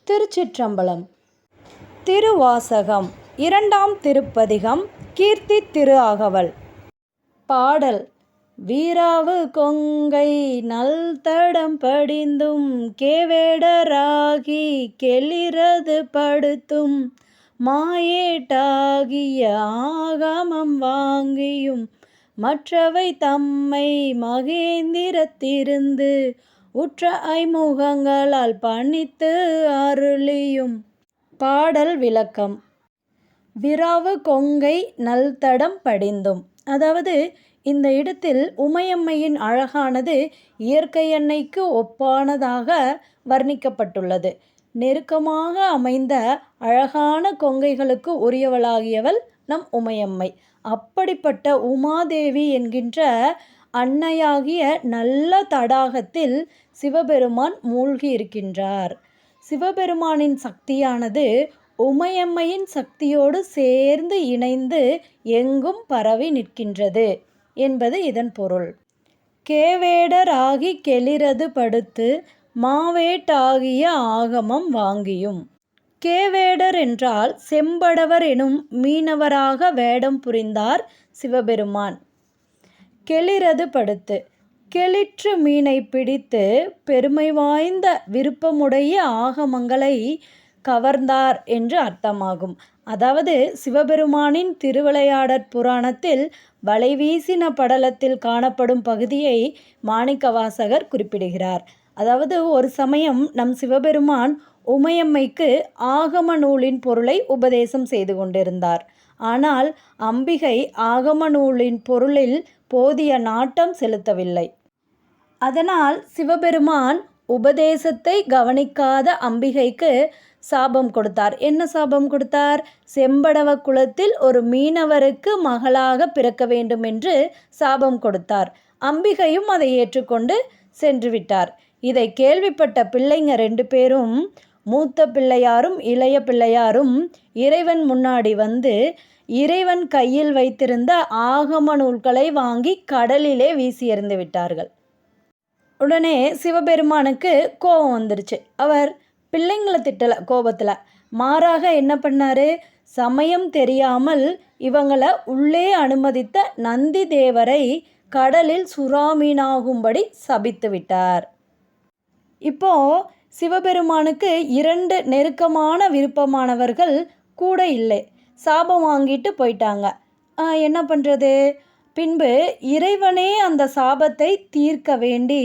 திருச்சிற்றம்பலம். திருவாசகம். இரண்டாம் திருப்பதிகம். கீர்த்தி திரு அகவல். பாடல். வீராவு கொங்கை நல்தடம் படிந்தும் கேவேடராகி கெளிரது படுத்தும் மாயேட்டாகிய ஆகமம் வாங்கியும் மற்றவை தம்மை மகேந்திரத்திருந்து உற்ற ஐமுகங்களால் பணித்து அருளியும். பாடல் விளக்கம். விராவு கொங்கை நல்தடம் படிந்தும், அதாவது இந்த இடத்தில் உமையம்மையின் அழகானது இயற்கை அன்னைக்கு ஒப்பானதாக வர்ணிக்கப்பட்டுள்ளது. நெருக்கமாக அமைந்த அழகான கொங்கைகளுக்கு உரியவளாகியவள் நம் உமையம்மை. அப்படிப்பட்ட உமாதேவி என்கின்ற அன்னையாகிய நல்ல தடாகத்தில் சிவபெருமான் மூழ்கி இருக்கின்றார். சிவபெருமானின் சக்தியானது உமையம்மையின் சக்தியோடு சேர்ந்து இணைந்து எங்கும் பரவி நிற்கின்றது என்பது இதன் பொருள். கேவேடராகி கெளிரது படுத்து மாவேட்டாகிய ஆகமம் வாங்கியும். கேவேடர் என்றால் செம்படவர் எனும் மீனவராக வேடம் புரிந்தார் சிவபெருமான். கெளிரது படுத்து, கெளிற்று மீனை பிடித்து பெருமை வாய்ந்த விருப்பமுடைய ஆகமங்களை கவர்ந்தார் என்று அர்த்தமாகும். அதாவது சிவபெருமானின் திருவிளையாடற் புராணத்தில் வலைவீசின படலத்தில் காணப்படும் பகுதியை மாணிக்கவாசகர் குறிப்பிடுகிறார். அதாவது ஒரு சமயம் நம் சிவபெருமான் உமையம்மைக்கு ஆகம நூலின் பொருளை உபதேசம் செய்து கொண்டிருந்தார். ஆனால் அம்பிகை ஆகம நூலின் பொருளில் போதிய நாட்டம் செலுத்தவில்லை. அதனால் சிவபெருமான் உபதேசத்தை கவனிக்காத அம்பிகைக்கு சாபம் கொடுத்தார். என்ன சாபம் கொடுத்தார்? செம்படவ குலத்தில் ஒரு மீனவருக்கு மகளாக பிறக்க வேண்டும் என்று சாபம் கொடுத்தார். அம்பிகையும் அதை ஏற்றுக்கொண்டு சென்று விட்டார். இதை கேள்விப்பட்ட பிள்ளைங்க 2 பேரும், மூத்த பிள்ளையாரும் இளைய பிள்ளையாரும் இறைவன் முன்னாடி வந்து இறைவன் கையில் வைத்திருந்த ஆகம நூல்களை வாங்கி கடலிலே வீசி எறிந்து விட்டார்கள். உடனே சிவபெருமானுக்கு கோபம் வந்துருச்சு. அவர் பிள்ளைங்களை திட்டலை கோபத்தில். மாறாக என்ன பண்ணாரு? சமயம் தெரியாமல் இவங்களை உள்ளே அனுமதித்த நந்தி தேவரை கடலில் சுறாமீனாகும்படி சபித்து விட்டார். இப்போ சிவபெருமானுக்கு 2 நெருக்கமான விருப்பமானவர்கள் கூட இல்லை. சாபம் வாங்கிட்டு போயிட்டாங்க. என்ன பண்ணுறது? பின்பு இறைவனே அந்த சாபத்தை தீர்க்க வேண்டி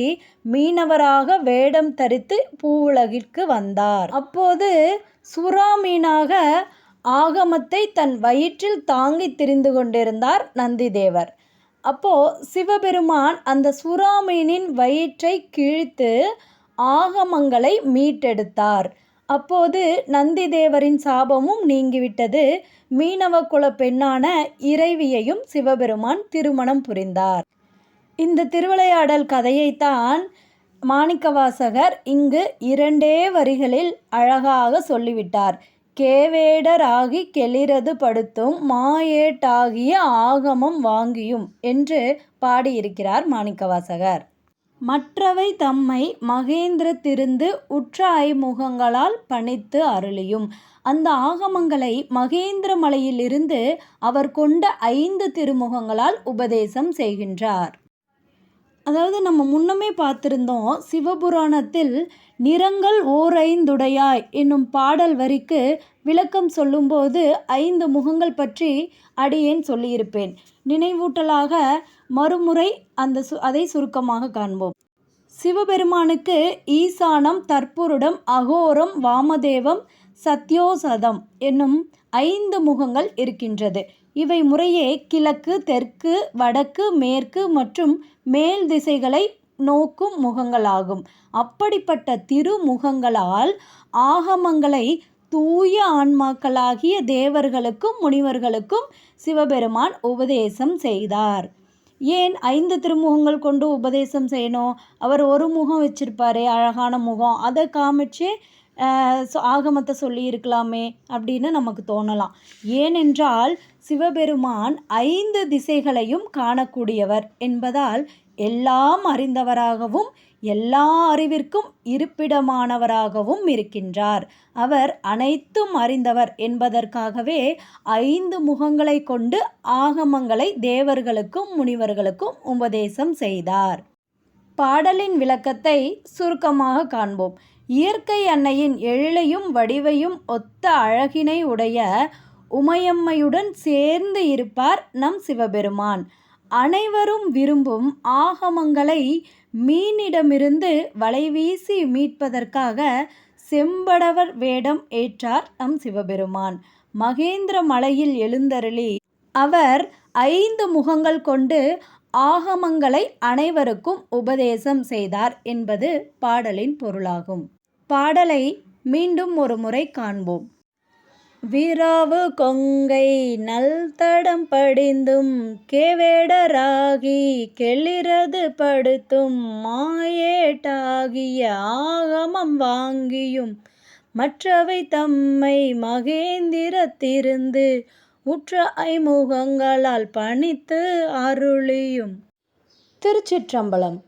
மீனவராக வேடம் தரித்து பூவுலகிற்கு வந்தார். அப்போது சுறாமீனாக ஆகமத்தை தன் வயிற்றில் தாங்கி திரிந்து கொண்டிருந்தார் நந்திதேவர். அப்போது சிவபெருமான் அந்த சுறாமீனின் வயிற்றை கிழித்து ஆகமங்களை மீட்டெடுத்தார். அப்போது நந்திதேவரின் சாபமும் நீங்கிவிட்டது. மீனவ குல பெண்ணான இறைவியையும் சிவபெருமான் திருமணம் புரிந்தார். இந்த திருவிளையாடல் கதையைத்தான் மாணிக்கவாசகர் இங்கு 2 வரிகளில் அழகாக சொல்லிவிட்டார். கேவேடராகி கெளிரது படுத்தும் மாயேட்டாகிய ஆகமம் வாங்கியும் என்று பாடியிருக்கிறார் மாணிக்கவாசகர். மற்றவை தம்மை மகேந்திரத்திருந்து உற்ற ஐமுகங்களால் பணித்து அருளியும். அந்த ஆகமங்களை மகேந்திர மலையிலிருந்து அவர் கொண்ட 5 திருமுகங்களால் உபதேசம் செய்கின்றார். அதாவது நம்ம முன்னமே பார்த்துருந்தோம், சிவபுராணத்தில் நிறங்கள் ஓர் 5 என்னும் பாடல் வரிக்கு விளக்கம் சொல்லும்போது 5 முகங்கள் பற்றி அடியேன் சொல்லியிருப்பேன். நினைவூட்டலாக மறுமுறை அதை சுருக்கமாக காண்போம். சிவபெருமானுக்கு ஈசானம், தற்புருடம், அகோரம், வாமதேவம், சத்யோசதம் என்னும் 5 முகங்கள் இருக்கின்றது. இவை முறையே கிழக்கு, தெற்கு, வடக்கு, மேற்கு மற்றும் மேல் திசைகளை நோக்கும் முகங்களாகும். அப்படிப்பட்ட திருமுகங்களால் ஆகமங்களை தூய ஆன்மாக்களாகிய தேவர்களுக்கும் முனிவர்களுக்கும் சிவபெருமான் உபதேசம் செய்தார். ஏன் 5 திருமுகங்கள் கொண்டு உபதேசம் செய்யணும்? அவர் ஒரு முகம் வச்சிருப்பாரு, அழகான முகம், அதை காமிச்சு ஆகமத்தை சொல்லியிருக்கலாமே அப்படின்னு நமக்கு தோணலாம். ஏனென்றால் சிவபெருமான் 5 திசைகளையும் காணக்கூடியவர் என்பதால் எல்லாம் அறிந்தவராகவும் எல்லா அறிவிற்கும் இருப்பிடமானவராகவும் இருக்கின்றார். அவர் அனைத்தும் அறிந்தவர் என்பதற்காகவே 5 முகங்களை கொண்டு ஆகமங்களை தேவர்களுக்கும் முனிவர்களுக்கும் உபதேசம் செய்தார். பாடலின் விளக்கத்தை சுருக்கமாக காண்போம். இயற்கை அன்னையின் எழிலையும் வடிவையும் ஒத்த அழகினை உடைய உமையம்மையுடன் சேர்ந்து இருப்பார் நம் சிவபெருமான். அனைவரும் விரும்பும் ஆகமங்களை மீனிடமிருந்து வலைவீசி மீட்பதற்காக செம்படவர் வேடம் ஏற்றார் நம் சிவபெருமான். மகேந்திர மலையில் எழுந்தருளி அவர் 5 முகங்கள் கொண்டு ஆகமங்களை அனைவருக்கும் உபதேசம் செய்தார் என்பது பாடலின் பொருளாகும். பாடலை மீண்டும் ஒரு முறை காண்போம். விராவு கொங்கை நல்தடம் படிந்தும் கேவேடராகி கெளிரது படுத்தும் மாயேட்டாகிய ஆகமம் வாங்கியும் மற்றவை தம்மை மகேந்திரத்திருந்து உற்ற ஐமுகங்களால் பணித்து அருளியும். திருச்சிற்றம்பலம்.